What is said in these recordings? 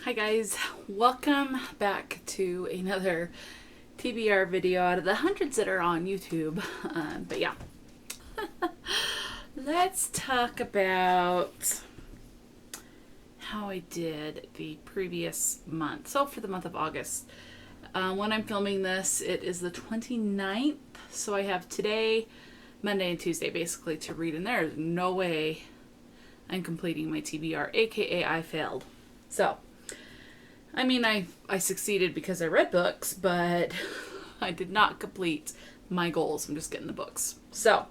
Hi guys, welcome back to another TBR video out of the hundreds that are on YouTube. But yeah, let's talk about how I did the previous month. So for the month of August, when I'm filming this, it is the 29th. So I have today, Monday and Tuesday basically to read, and there's no way I'm completing my TBR, aka I failed. So I mean, I succeeded because I read books, but I did not complete my goals. I'm just getting the books. So,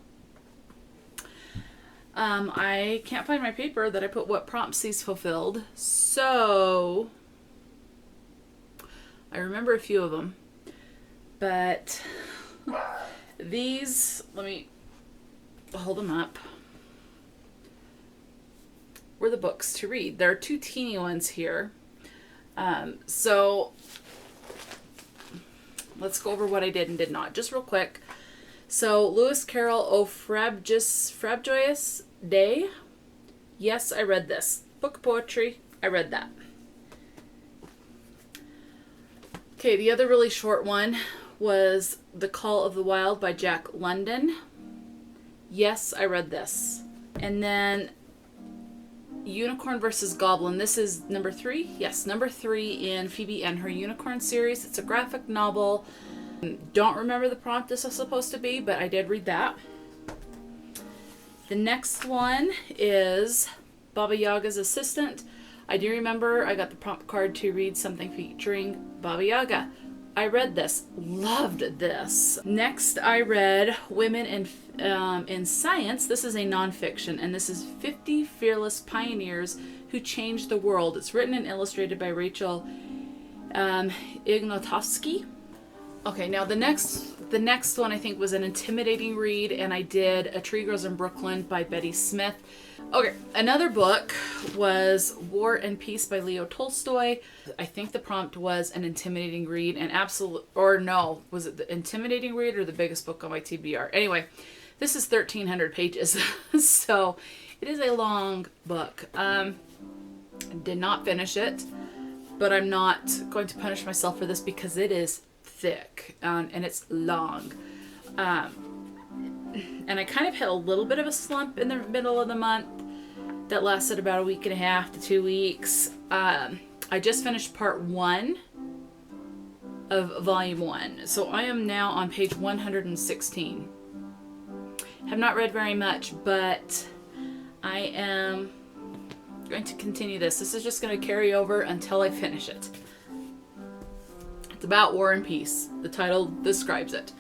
I can't find my paper that I put what prompts these fulfilled. So, I remember a few of them. But these, let me hold them up, were the books to read. There are two teeny ones here. So let's go over what I did and did not, just real quick. So Lewis Carroll, O Frabjoyous Day. Yes, I read this. Book of poetry, I read that. Okay, the other really short one was The Call of the Wild by Jack London. Yes, I read this. And then Unicorn versus Goblin. This is number 3. Yes, number 3 in Phoebe and Her Unicorn series. It's a graphic novel. Don't remember the prompt this was supposed to be, but I did read that. The next one is Baba Yaga's Assistant. I do remember I got the prompt card to read something featuring Baba Yaga. I read this. Loved this. Next, I read Women in Science. This is a nonfiction, and this is 50 Fearless Pioneers Who Changed the World. It's written and illustrated by Rachel Ignatowski. Okay, now the next one I think was an intimidating read, and I did A Tree Grows in Brooklyn by Betty Smith. Okay, another book was War and Peace by Leo Tolstoy. I think the prompt was an intimidating read, and was it the intimidating read or the biggest book on my TBR? Anyway, this is 1,300 pages, so it is a long book. I did not finish it, but I'm not going to punish myself for this because it is thick and it's long. And I kind of had a little bit of a slump in the middle of the month that lasted about a week and a half to 2 weeks. I just finished part 1 of volume 1. So I am now on page 116. Have not read very much, but I am going to continue this. This is just going to carry over until I finish it. It's about War and Peace. The title describes it.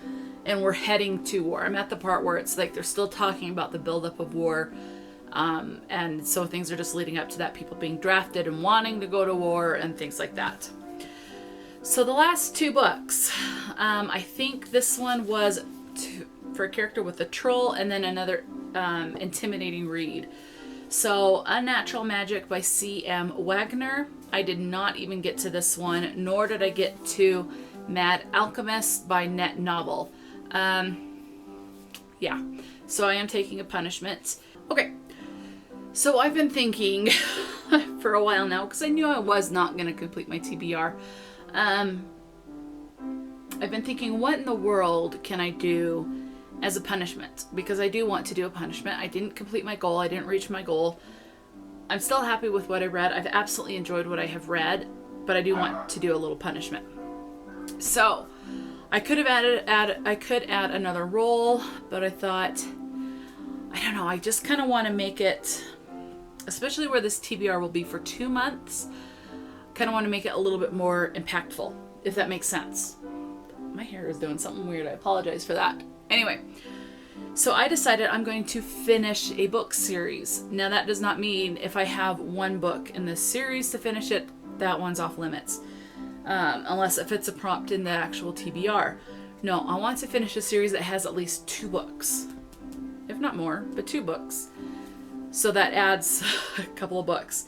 And we're heading to war. I'm at the part where it's like they're still talking about the buildup of war. And so things are just leading up to that. People being drafted and wanting to go to war and things like that. So the last 2 books. I think this one was for a character with a troll, and then another intimidating read. So Unnatural Magic by C.M. Wagner. I did not even get to this one, nor did I get to Mad Alchemist by Net Novel. Yeah, so I am taking a punishment. Okay, so I've been thinking for a while now, because I knew I was not going to complete my TBR. I've been thinking, what in the world can I do as a punishment? Because I do want to do a punishment. I didn't complete my goal. I didn't reach my goal. I'm still happy with what I read. I've absolutely enjoyed what I have read, but I do want to do a little punishment. So I could have add another role, but I thought, I don't know, I just kind of want to make it, especially where this TBR will be for 2 months, kind of want to make it a little bit more impactful, if that makes sense. My hair is doing something weird. I apologize for that. Anyway, so I decided I'm going to finish a book series. Now that does not mean if I have one book in this series to finish it, that one's off limits. Unless if it's a prompt in the actual TBR. No, I want to finish a series that has at least 2 books. If not more, but 2 books. So that adds a couple of books.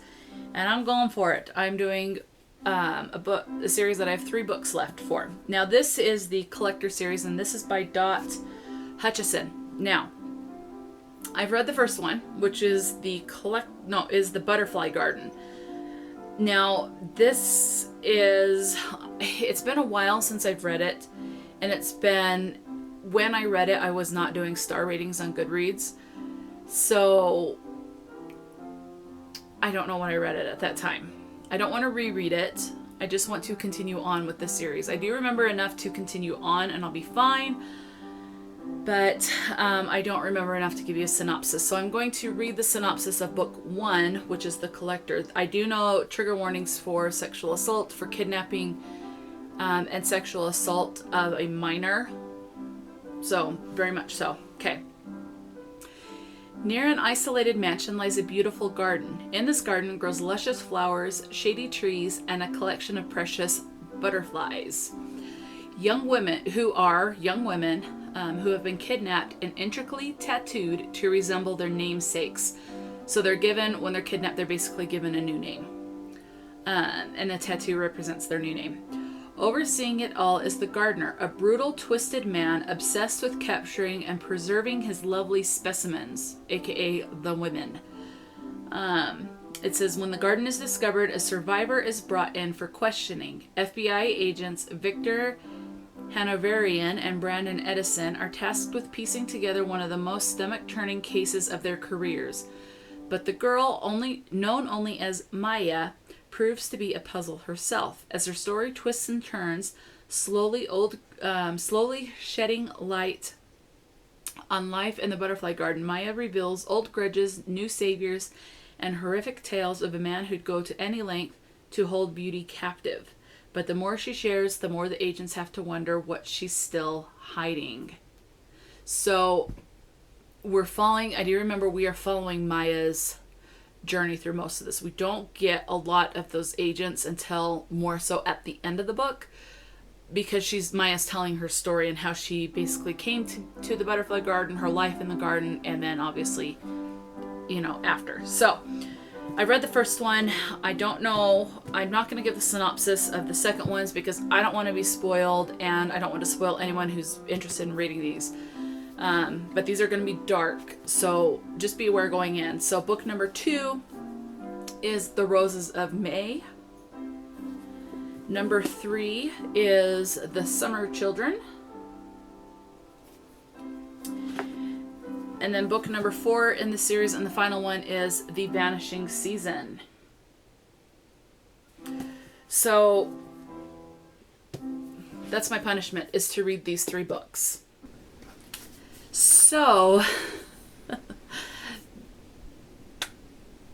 And I'm going for it. I'm doing a series that I have 3 books left for. Now this is the collector series, and this is by Huchishon. Now, I've read the first one, which is the Butterfly Garden. Now, it's been a while since I've read it, and when I read it, I was not doing star ratings on Goodreads, so I don't know when I read it at that time. I don't want to reread it. I just want to continue on with the series. I do remember enough to continue on, and I'll be fine, but I don't remember enough to give you a synopsis. So I'm going to read the synopsis of book 1, which is The Collector. I do know trigger warnings for sexual assault, for kidnapping, and sexual assault of a minor. So, very much so. Okay. Near an isolated mansion lies a beautiful garden. In this garden grows luscious flowers, shady trees, and a collection of precious butterflies. Young women who have been kidnapped and intricately tattooed to resemble their namesakes. So when they're kidnapped, they're basically given a new name. And the tattoo represents their new name. Overseeing it all is the gardener, a brutal, twisted man obsessed with capturing and preserving his lovely specimens, aka the women. It says, when the garden is discovered, a survivor is brought in for questioning. FBI agents Victor Hanoverian and Brandon Edison are tasked with piecing together one of the most stomach-turning cases of their careers. But the girl, known only as Maya, proves to be a puzzle herself. As her story twists and turns, slowly shedding light on life in the butterfly garden, Maya reveals old grudges, new saviors, and horrific tales of a man who'd go to any length to hold beauty captive. But the more she shares, the more the agents have to wonder what she's still hiding. So I do remember we are following Maya's journey through most of this. We don't get a lot of those agents until more so at the end of the book, because Maya's telling her story and how she basically came to the butterfly garden, her life in the garden, and then obviously, after. So I read the first one. I don't know. I'm not going to give the synopsis of the second ones because I don't want to be spoiled, and I don't want to spoil anyone who's interested in reading these. But these are going to be dark, so just be aware going in. So book number 2 is The Roses of May. Number 3 is The Summer Children. And then book number 4 in the series, and the final one, is The Vanishing Season. So that's my punishment, is to read these 3 books. So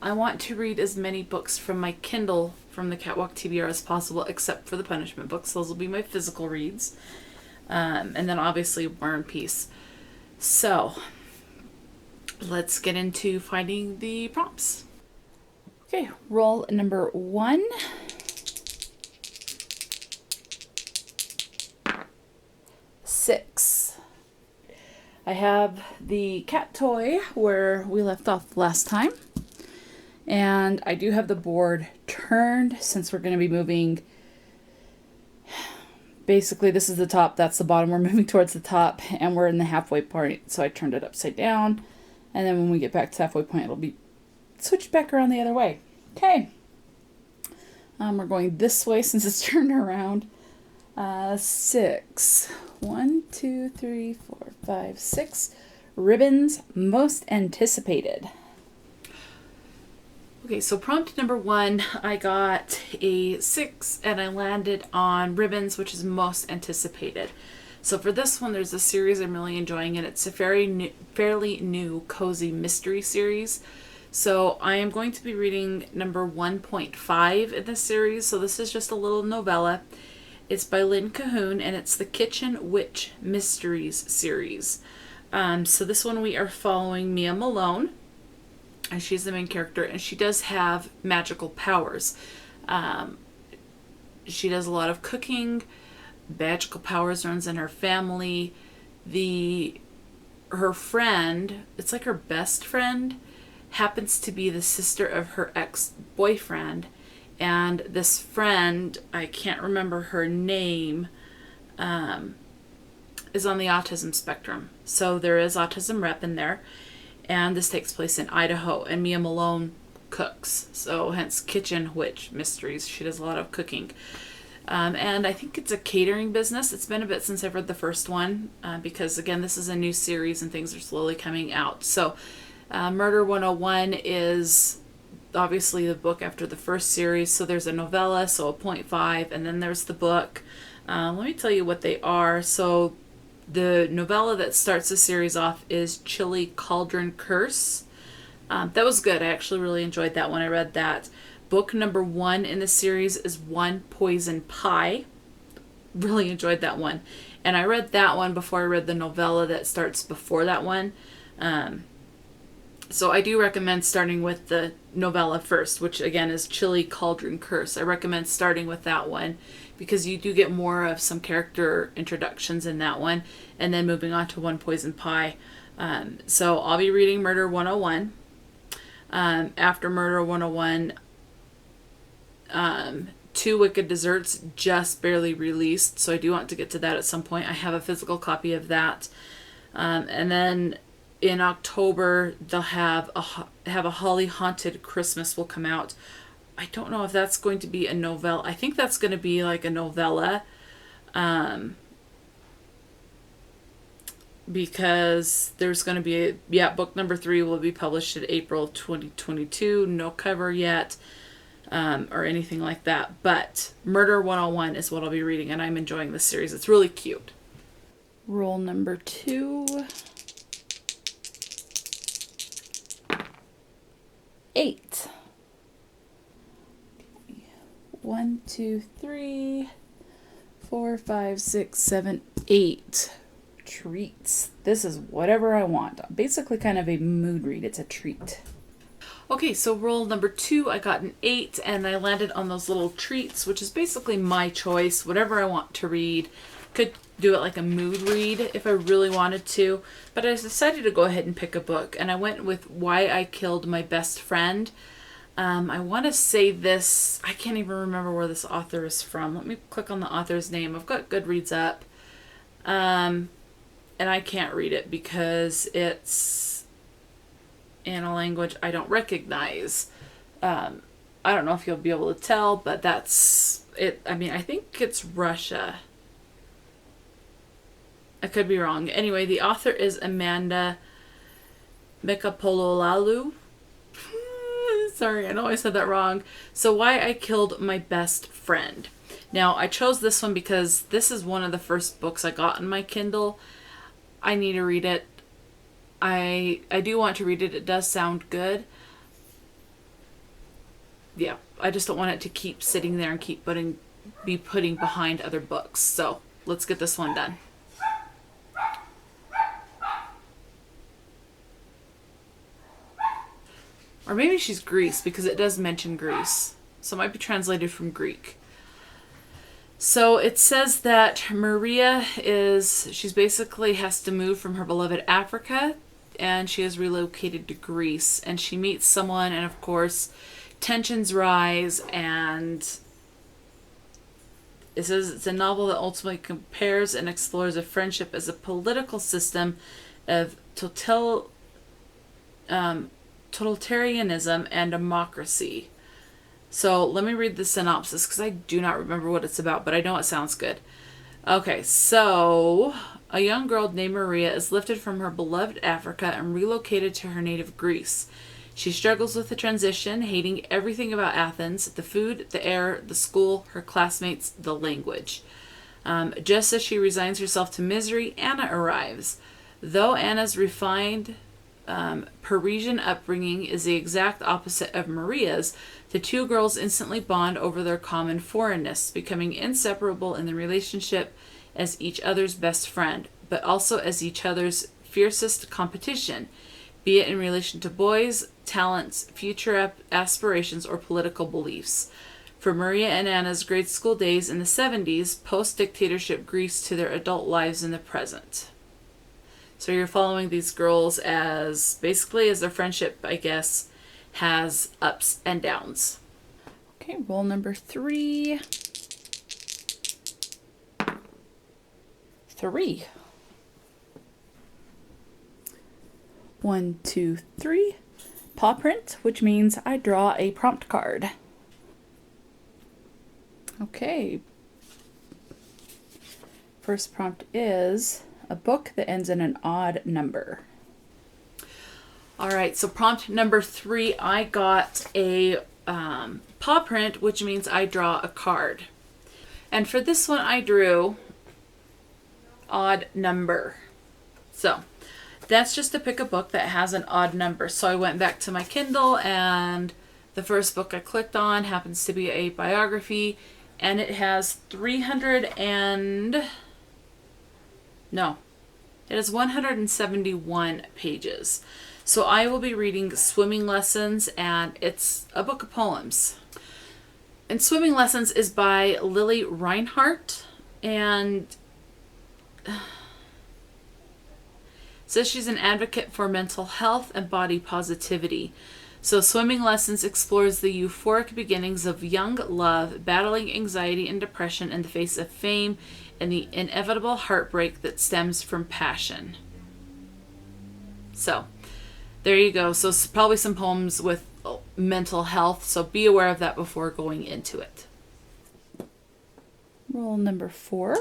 I want to read as many books from my Kindle from the Cat Walk TBR as possible, except for the punishment books. Those will be my physical reads. And then obviously War and Peace. So let's get into finding the prompts. Okay, roll number 1. Six. I have the cat toy where we left off last time. And I do have the board turned since we're going to be moving. Basically, this is the top, that's the bottom. We're moving towards the top, and we're in the halfway point. So I turned it upside down. And then when we get back to halfway point, it'll be switched back around the other way. Okay. We're going this way since it's turned around. 6. 1, 2, 3, 4, 5, 6. Ribbons most anticipated. Okay, so prompt number 1, I got a 6, and I landed on ribbons, which is most anticipated. So for this one, there's a series I'm really enjoying, and it's a fairly new cozy mystery series. So I am going to be reading number 1.5 in this series. So this is just a little novella. It's by Lynn Cahoun, and it's the Kitchen Witch Mysteries series. So this one we are following Mia Malone, and she's the main character, and she does have magical powers. She does a lot of cooking. Magical powers runs in her family. Her friend, it's like her best friend, happens to be the sister of her ex-boyfriend. And this friend, I can't remember her name, is on the autism spectrum. So there is autism rep in there. And this takes place in Idaho. And Mia Malone cooks. So hence Kitchen Witch Mysteries. She does a lot of cooking. And I think it's a catering business. It's been a bit since I've read the first one because, again, this is a new series and things are slowly coming out. So Murder 101 is obviously the book after the first series. So there's a novella, so a 0.5, and then there's the book. Let me tell you what they are. So the novella that starts the series off is Chili Cauldron Curse. That was good. I actually really enjoyed that one. I read that. Book number 1 in the series is One Poison Pie. Really enjoyed that one. And I read that one before I read the novella that starts before that one. So I do recommend starting with the novella first, which again is Chili Cauldron Curse. I recommend starting with that one because you do get more of some character introductions in that one, and then moving on to One Poison Pie. So I'll be reading Murder 101. After Murder 101, Two Wicked Desserts just barely released, so I do want to get to that at some point. I have a physical copy of that. And then in October, they'll have a Holly Haunted Christmas will come out. I don't know if that's going to be a novella. I think that's going to be like a novella. Because there's going to be book number 3 will be published in April 2022. No cover yet. Or anything like that. But Murder 101 is what I'll be reading, and I'm enjoying this series. It's really cute. Roll number 2. 8. 1, 2, 3, 4, 5, 6, 7, 8. Treats. This is whatever I want. Basically kind of a mood read. It's a treat. Okay, so roll number 2, I got an 8, and I landed on those little treats, which is basically my choice, whatever I want to read. Could do it like a mood read if I really wanted to, but I decided to go ahead and pick a book, and I went with Why I Killed My Best Friend. I want to say this, I can't even remember where this author is from. Let me click on the author's name. I've got Goodreads up, and I can't read it because it's in a language I don't recognize. I don't know if you'll be able to tell, but that's it. I mean, I think it's Russia. I could be wrong. Anyway, the author is Amanda Michaloupoulou. Sorry, I know I said that wrong. So Why I Killed My Best Friend. Now, I chose this one because this is one of the first books I got in my Kindle. I need to read it. I do want to read it. It does sound good. Yeah, I just don't want it to keep sitting there and keep putting behind other books. So let's get this one done. Or maybe she's Greece because it does mention Greece. So it might be translated from Greek. So it says that Maria she's basically has to move from her beloved Africa, and she is relocated to Greece, and she meets someone, and of course tensions rise, and it says it's a novel that ultimately compares and explores a friendship as a political system of totalitarianism and democracy. So let me read the synopsis because I do not remember what it's about, but I know it sounds good. Okay, so a young girl named Maria is lifted from her beloved Africa and relocated to her native Greece. She struggles with the transition, hating everything about Athens, the food, the air, the school, her classmates, the language. Just as she resigns herself to misery, Anna arrives. Though Anna's refined Parisian upbringing is the exact opposite of Maria's, the two girls instantly bond over their common foreignness, becoming inseparable in the relationship as each other's best friend, but also as each other's fiercest competition, be it in relation to boys, talents, future aspirations, or political beliefs. For Maria and Anna's grade school days in the 70s, post-dictatorship Greece to their adult lives in the present. So you're following these girls as their friendship, I guess, has ups and downs. Okay, roll number 3. 3. 1, 2, 3. Paw Print, which means I draw a prompt card. Okay. First prompt is a book that ends in an odd number. All right, so prompt number 3, I got a paw print, which means I draw a card. And for this one, I drew odd number. So that's just to pick a book that has an odd number. So I went back to my Kindle, and the first book I clicked on happens to be a biography, and it has 171 pages. So I will be reading Swimming Lessons, and it's a book of poems. And Swimming Lessons is by Lili Reinhart, and says she's an advocate for mental health and body positivity. So Swimming Lessons explores the euphoric beginnings of young love, battling anxiety and depression in the face of fame, and the inevitable heartbreak that stems from passion. So there you go. So probably some poems with mental health, so be aware of that before going into it. Roll number 4.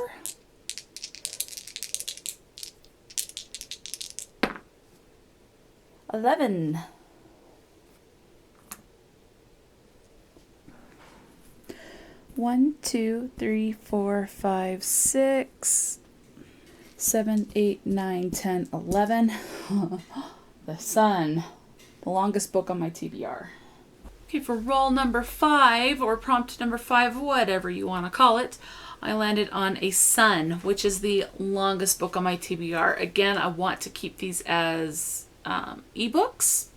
$11. 1, 2, 3, 4, 5, 6, 7, 8, 9, 10, 11. The Sun, the longest book on my TBR. Okay, for roll number 5, or prompt number 5, whatever you want to call it, I landed on a Sun, which is the longest book on my TBR. Again, I want to keep these as ebooks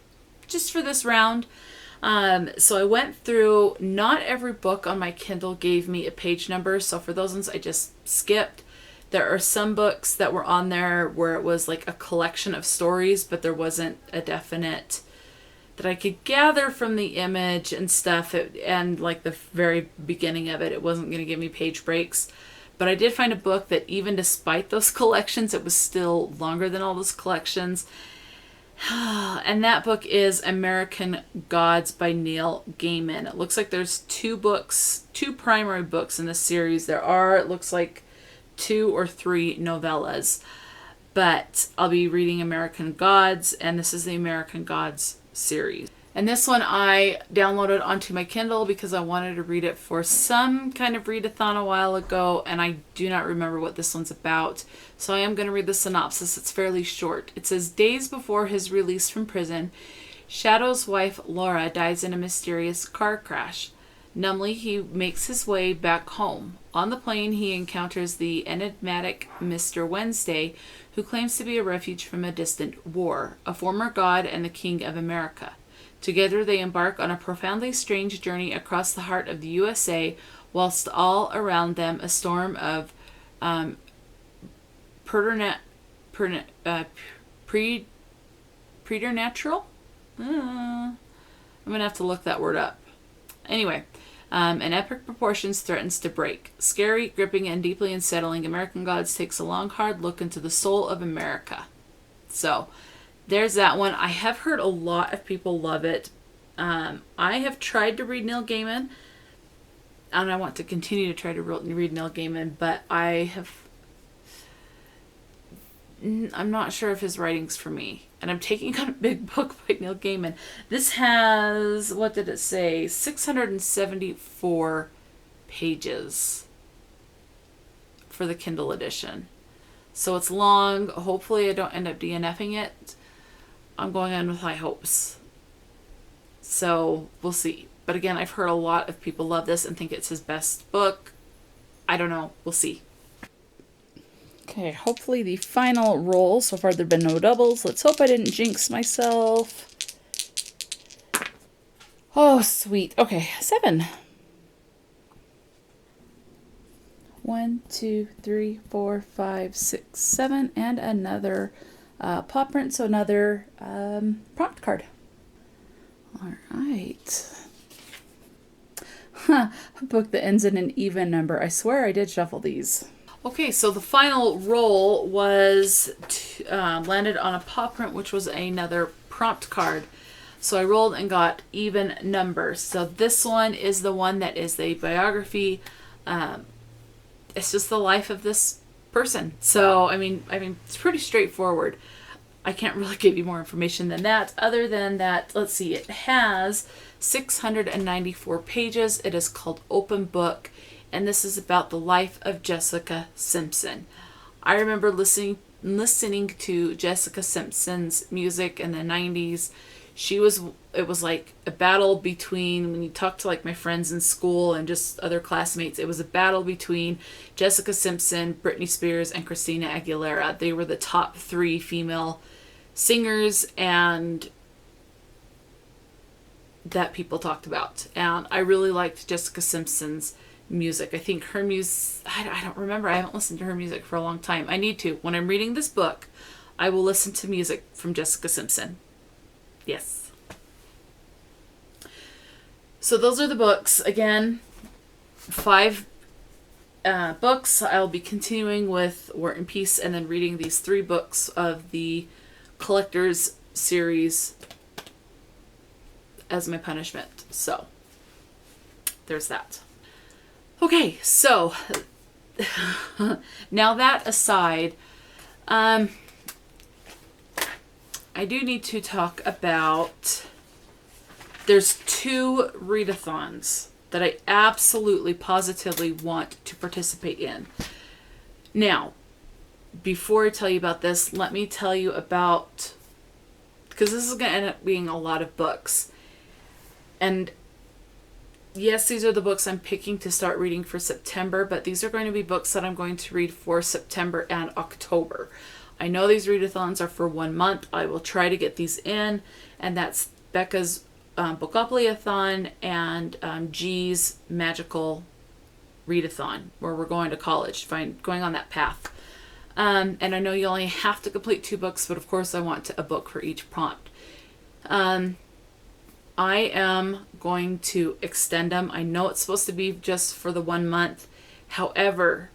just for this round. So I went through, not every book on my Kindle gave me a page number, so for those ones I just skipped. There are some books that were on there where it was like a collection of stories, but there wasn't a definite that I could gather from the image and stuff, and like the very beginning of it, it wasn't going to give me page breaks. But I did find a book that even despite those collections, it was still longer than all those collections. And that book is American Gods by Neil Gaiman. It looks like there's 2 primary books in the series. There are, it looks like, 2 or 3 novellas. But I'll be reading American Gods, and this is the American Gods series. And this one I downloaded onto my Kindle because I wanted to read it for some kind of readathon a while ago, and I do not remember what this one's about. So I am going to read the synopsis. It's fairly short. It says, days before his release from prison, Shadow's wife Laura dies in a mysterious car crash. Numbly, he makes his way back home. On the plane, he encounters the enigmatic Mr. Wednesday, who claims to be a refuge from a distant war, a former god and the king of America. Together they embark on a profoundly strange journey across the heart of the USA, whilst all around them a storm of preternatural? I'm going to have to look that word up. Anyway, an epic proportions threatens to break. Scary, gripping, and deeply unsettling, American Gods takes a long, hard look into the soul of America. So there's that one. I have heard a lot of people love it. I have tried to read Neil Gaiman, and I want to continue to try to read Neil Gaiman, but I'm not sure if his writing's for me. And I'm taking on a big book by Neil Gaiman. This has, what did it say? 674 pages for the Kindle edition. So it's long. Hopefully I don't end up DNFing it. I'm going on with high hopes. So we'll see. But again, I've heard a lot of people love this and think it's his best book. I don't know. We'll see. Okay, hopefully the final roll. So far there have been no doubles. Let's hope I didn't jinx myself. Oh, sweet. Okay, 7. 1, 2, 3, 4, 5, 6, 7, and another paw print, so another prompt card. All right. A book that ends in an even number. I swear I did shuffle these. Okay, so the final roll was landed on a paw print, which was another prompt card. So I rolled and got even numbers. So this one is the one that is the biography. It's just the life of this person. So, I mean, it's pretty straightforward. I can't really give you more information than that. Other than that, let's see, it has 694 pages. It is called Open Book, and this is about the life of Jessica Simpson. I remember listening to Jessica Simpson's music in the 90s. It was like a battle between, when you talk to like my friends in school and just other classmates, it was a battle between Jessica Simpson, Britney Spears, and Christina Aguilera. They were the top 3 female singers and that people talked about. And I really liked Jessica Simpson's music. I think her music, I don't remember. I haven't listened to her music for a long time. I need to. When I'm reading this book, I will listen to music from Jessica Simpson. Yes. So those are the books. Again, 5 books. I'll be continuing with War and Peace and then reading these 3 books of the Collector's series as my punishment. So there's that. Okay, so now that aside, I do need to talk about, there's 2 readathons that I absolutely positively want to participate in. Now, before I tell you about this, let me tell you about, because this is going to end up being a lot of books. And yes, these are the books I'm picking to start reading for September, but these are going to be books that I'm going to read for September and October. I know these readathons are for 1 month. I will try to get these in, and that's Becca's Bookopoly-a-thon and G's Magical Readathon, where we're going to college, going on that path. And I know you only have to complete 2 books, but of course I want a book for each prompt. I am going to extend them. I know it's supposed to be just for the 1 month. However,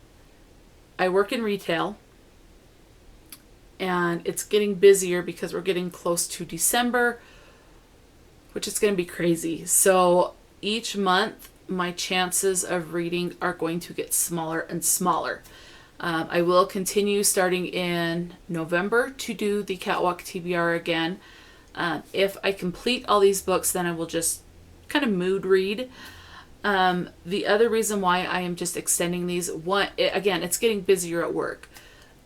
I work in retail, and it's getting busier because we're getting close to December, which is going to be crazy. So each month, my chances of reading are going to get smaller and smaller. I will continue starting in November to do the Cat Walk TBR again. If I complete all these books, then I will just kind of mood read. The other reason why I am just extending these, again, it's getting busier at work.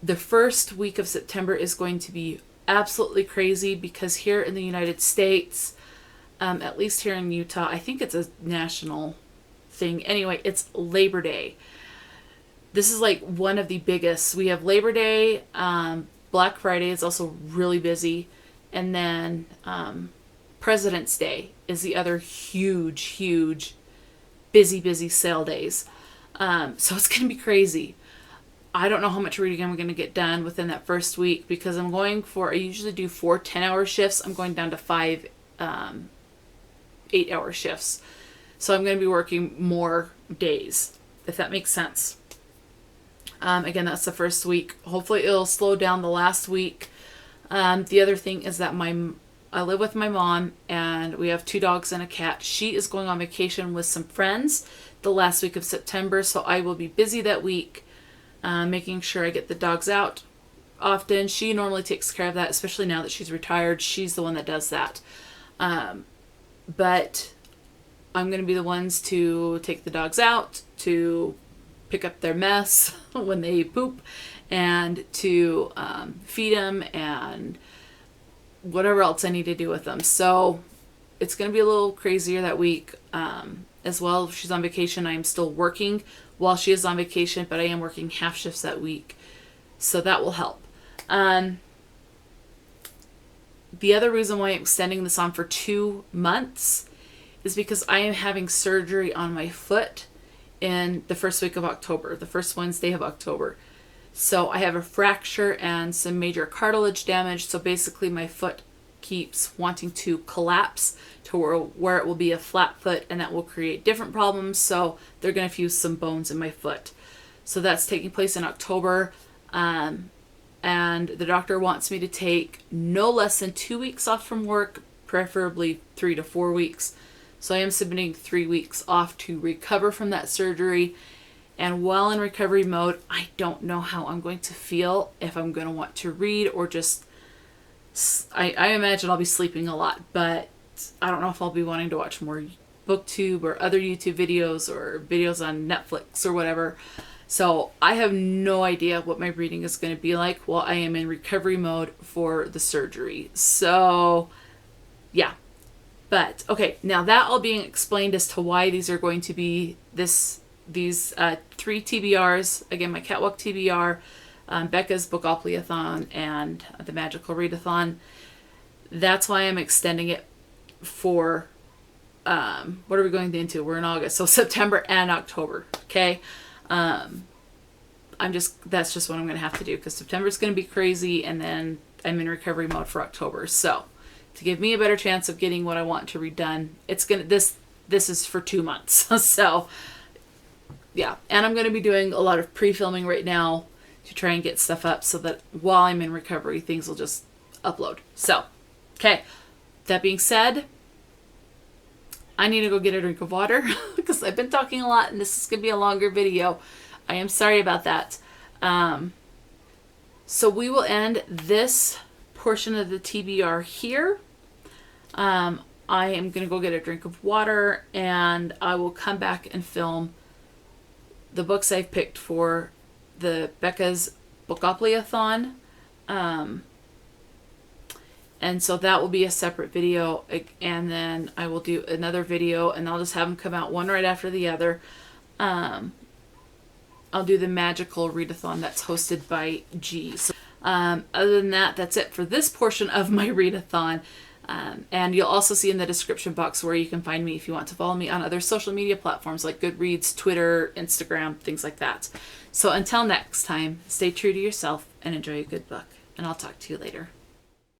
The first week of September is going to be absolutely crazy because here in the United States, at least here in Utah, I think it's a national thing. Anyway, it's Labor Day. This is like one of the biggest. We have Labor Day, Black Friday is also really busy, and then President's Day is the other huge, busy sale days. So it's going to be crazy. I don't know how much reading I'm going to get done within that first week because I usually do 4 10-hour shifts. I'm going down to 5 8-hour shifts. So I'm going to be working more days, if that makes sense. Again, that's the first week. Hopefully it'll slow down the last week. The other thing is that I live with my mom and we have 2 dogs and a cat. She is going on vacation with some friends the last week of September, so I will be busy that week making sure I get the dogs out often. She normally takes care of that, especially now that she's retired. She's the one that does that. But I'm going to be the ones to take the dogs out, to pick up their mess when they poop, and to feed them and whatever else I need to do with them. So it's going to be a little crazier that week. As well, if she's on vacation, I am still working while she is on vacation, but I am working half shifts that week. So that will help. The other reason why I'm extending this on for 2 months is because I am having surgery on my foot in the first week of October, the first Wednesday of October. So I have a fracture and some major cartilage damage. So basically my foot keeps wanting to collapse to where it will be a flat foot, and that will create different problems. So they're going to fuse some bones in my foot. So that's taking place in October. And the doctor wants me to take no less than 2 weeks off from work, preferably 3 to 4 weeks. So I am submitting 3 weeks off to recover from that surgery. And while in recovery mode, I don't know how I'm going to feel, if I'm going to want to read or just, I imagine I'll be sleeping a lot, but I don't know if I'll be wanting to watch more BookTube or other YouTube videos or videos on Netflix or whatever. So I have no idea what my reading is going to be like while I am in recovery mode for the surgery. So yeah. But okay, now that all being explained as to why these are going to be these 3 TBRs, again, my Cat Walk TBR, Becca's Bookopoly-a-thon, and the Magical Readathon. That's why I'm extending it for, what are we going into? We're in August, so September and October, okay? That's just what I'm going to have to do, because September's going to be crazy, and then I'm in recovery mode for October. So to give me a better chance of getting what I want to read done, this is for 2 months. So yeah, and I'm going to be doing a lot of pre-filming right now to try and get stuff up so that while I'm in recovery, things will just upload. So, okay, that being said, I need to go get a drink of water because I've been talking a lot and this is going to be a longer video. I am sorry about that. So we will end this portion of the TBR here. I am going to go get a drink of water and I will come back and film the books I've picked for the Becca's Bookopoly-a-thon. And so that will be a separate video, and then I will do another video and I'll just have them come out one right after the other. I'll do the Magical Readathon that's hosted by G. So, other than that, that's it for this portion of my readathon. And you'll also see in the description box where you can find me if you want to follow me on other social media platforms like Goodreads, Twitter, Instagram, things like that. So until next time, stay true to yourself and enjoy a good book. And I'll talk to you later.